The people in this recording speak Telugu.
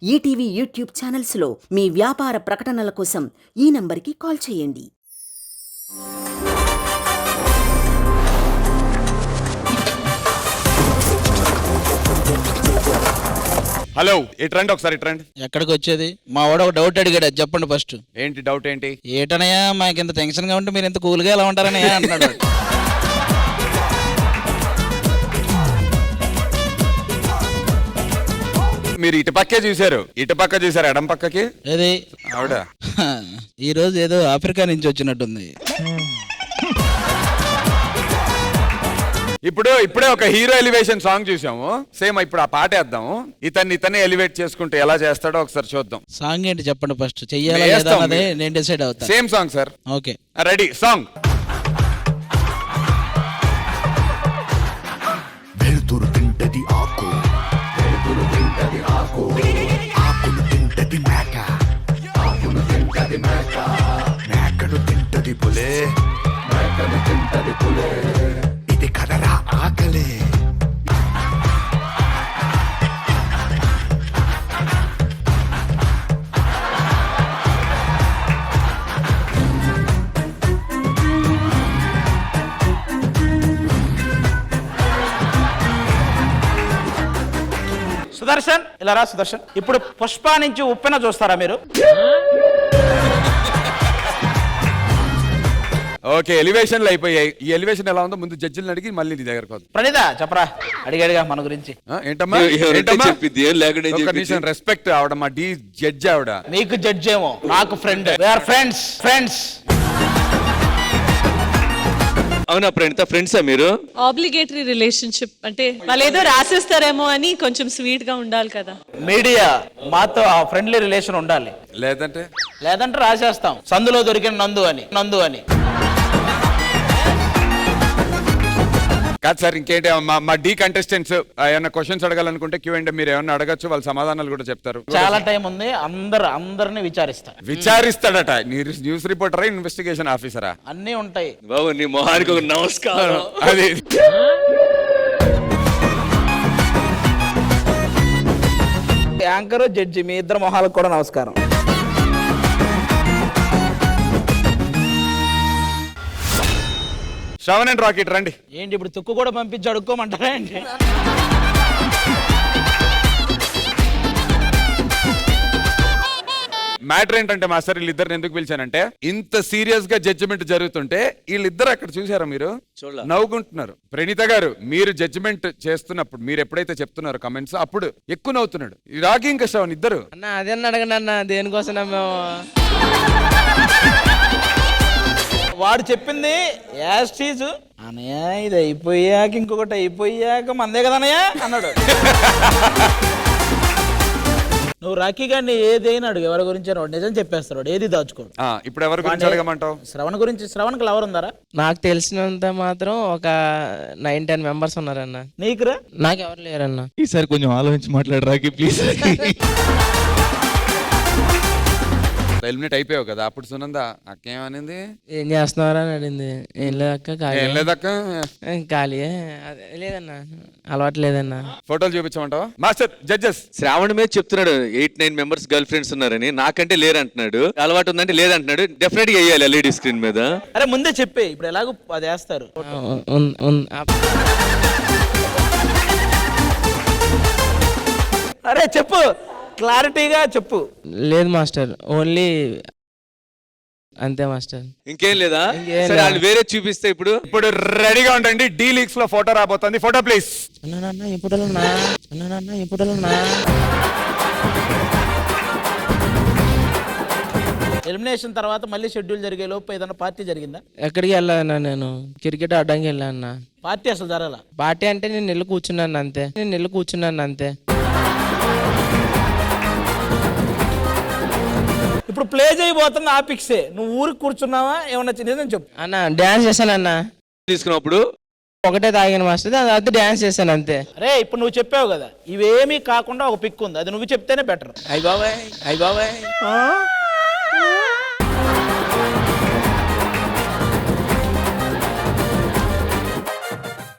ఈటీవీ యూట్యూబ్ ఛానల్స్లో మీ వ్యాపార ప్రకటనల కోసం ఈ నంబర్కి కాల్ చేయండి. హలో ఇట్రండి, ఒకసారి ఇట్రండి. ఎక్కడికి వచ్చేది? మా వాడు ఒక డౌట్ అడిగాడు, అది చెప్పండి ఫస్ట్. ఏంటి డౌట్? ఏంటి? ఏటనయ్యా మాకు ఇంత టెన్షన్ గా ఉంటే మీరు ఇంత కూల్గా ఎలా ఉంటారని అంటున్నాడు. మీరు ఇటు పక్కే చూశారు, ఇటు పక్క చూసారు, ఎడం పక్కకి ఏది ఆవిడ ఈ రోజు ఏదో ఆఫ్రికా నుంచి వచ్చినట్టుంది. ఇప్పుడే ఒక హీరో ఎలివేషన్ సాంగ్ చూసాము. సేమ్ ఇప్పుడు ఆ పాట వేద్దాము. ఇతన్ని ఎలివేట్ చేసుకుంటే ఎలా చేస్తాడో ఒకసారి చూద్దాం. సాంగ్ ఏంటి చెప్పండి ఫస్ట్. చెయ్యాలా లేదా అన్నది నేను డిసైడ్ అవుతా. Same song sir. Okay ready? Song. వెలుతురు తింటది ఆకు, వెలుతురు తింటది ఆకు, ఆకును తింటది మేక, ఆకును తింటది మేక, మేకను తింటది పులే, మేకను తింటది పులే, ఇది కదరా ఆకలే. సుదర్శన్, ఇలా రా సుదర్శన్. ఇప్పుడు పుష్ప నుంచి ఉప్పెన చూస్తారా మీరు? ఓకే, ఎలివేషన్లు అయిపోయాయి. ఈ ఎలివేషన్ ఎలా ఉందో ముందు జడ్జిలను అడిగి మళ్ళీ నీ దగ్గరకు వద్దాం. ప్రణీత చెప్పరా, అడిగాడుగా మన గురించి. ఏంటమ్మా? రెస్పెక్ట్ ఆవిడ మా డి జడ్జి ఆవిడ. మీకు జడ్జ్ ఏమో, నాకు ఫ్రెండ్. We are friends. ఫ్రెండ్స్ అవునా ప్రణీత, ఫ్రెండ్సా మీరు? ఆబ్లిగేటరీ రిలేషన్షిప్ అంటే వాళ్ళు ఏదో రాసేస్తారేమో అని కొంచెం స్వీట్ గా ఉండాలి కదా. మీడియా మాతో ఆ ఫ్రెండ్లీ రిలేషన్ ఉండాలి. లేదంటే రాసేస్తాం సందులో దొరికిన నందు అని. కాదు సార్, ఇంకేంటి మా డి కంటెస్టెంట్స్ ఏమన్నా క్వశ్చన్స్ అడగాలనుకుంటే Q&A మీరు ఏమన్నా అడగచ్చు, వాళ్ళ సమాధానాలు కూడా చెప్తారు. చాలా టైం ఉంది, అందరిని విచారిస్తాడట. News రిపోర్టరా, investigation ఆఫీసరా? అన్నీ ఉంటాయి బాబు. నీ మొహానికి ఒక నమస్కారం. అది యాంకర్ జడ్జి మీ ఇద్దరు మొహాలకు కూడా నమస్కారం. శ్రవణ్ అండ్ రాకెట్ రండి. ఏంటి ఇప్పుడు తుక్కు కూడా పంపించి అడుక్కోమంటారా ఏంటి? మ్యాటర్ ఏంటంటే మాస్టర్, వీళ్ళిద్దరిని ఎందుకు పిలిచానంటే, ఇంత సీరియస్ గా జడ్జిమెంట్ జరుగుతుంటే వీళ్ళిద్దరు అక్కడ చూసారా మీరు, నవ్వుకుంటున్నారు. ప్రణీత గారు, మీరు జడ్జిమెంట్ చేస్తున్నప్పుడు మీరు ఎప్పుడైతే చెప్తున్నారో కమెంట్స్, అప్పుడు ఎక్కువ నవ్వుతున్నాడు. రాకి ఇంకా శ్రవణ్ ఇద్దరు. అన్న అదే అడగండి అన్న, దేనికోసం వాడు చెప్పింది యాస్టీజ్ అనయ్య, ఇది అయిపోయాక ఇంకొకటి అయిపోయాక మందే కదా అన్నయ్య అన్నాడు. నువ్వు రాఖీ గారిని ఏదైనా అడుగు, ఎవరి గురించి వాడు నిజం చెప్పేస్తాడు, వాడు ఏది దాచుకోడు. ఇప్పుడు ఎవరి గురించి అడగమంటావు? శ్రవణ్ గురించి. శ్రవణ్కి లవర్ ఉందారా? నాకు తెలిసినంత మాత్రం ఒక 9-10 మెంబర్స్ ఉన్నారన్న. నీకురా? నాకు ఎవరు లేరన్న. ఈసారి కొంచెం ఆలోచించి మాట్లాడు రాఖీ ప్లీజ్. ఎలిమినేట్ అయిపోయావు కదా, అప్పుడు సునంద అక్కేమనింది, ఏం చేస్తున్నారా అని అడిగింది. ఏం లేదక్క, ఏం లేదక్క, ఖాళీయే. లేదన్నా, అలవాటు లేదన్నా. ఫోటోలు చూపించమంటావా మాస్టర్? జడ్జెస్ శ్రావణ్ మీద చెప్తున్నాడు 8-9 మెంబర్స్ గర్ల్ ఫ్రెండ్స్ ఉన్నారని, నాకంటే లేరంటున్నాడు. అలవాటు ఉందంటే లేదంటున్నాడు. డెఫినెట్ గా వేయాలి ఎల్ఈడి స్క్రీన్ మీద. అరే ముందే చెప్పే, ఇప్పుడు ఎలాగో అది వేస్తారు. అరే చెప్పు, క్లారిటీగా చెప్పు. లేదు మాస్టర్, ఓన్లీ అంతే మాస్టర్. ఇంకేం లేదా? సరే వాళ్ళు వేరే చూపిస్తే ఇప్పుడు రెడీగా ఉండండి. డి లీగ్స్ లో ఫోటో రాబోతుంది. Photo please. ఎలిమినేషన్ తర్వాత మళ్ళీ షెడ్యూల్ జరిగే లోపు ఏదైనా పార్టీ జరిగిందా? ఎక్కడికి వెళ్ళాలన్నా, నేను క్రికెట్ ఆడడానికి వెళ్ళాను. పార్టీ అసలు జరగాల. పార్టీ అంటే నేను వెళ్ళి కూర్చున్నాను అంతే. ఇప్పుడు ప్లే చేయబోతున్న ఆ పిక్సే. నువ్వు ఊరికి కూర్చున్నావా, ఏమన్నా చిన్నదని చెప్పు. అన్న డ్యాన్స్ చేశానన్న. తీసుకున్నప్పుడు ఒకటే తాగాను మాస్టర్, అది డ్యాన్స్ చేశాను అంతే. అరే ఇప్పుడు నువ్వు చెప్పావు కదా, ఇవేమీ కాకుండా ఒక పిక్ ఉంది, అది నువ్వు చెప్తేనే బెటర్. అయ్య బాబాయ్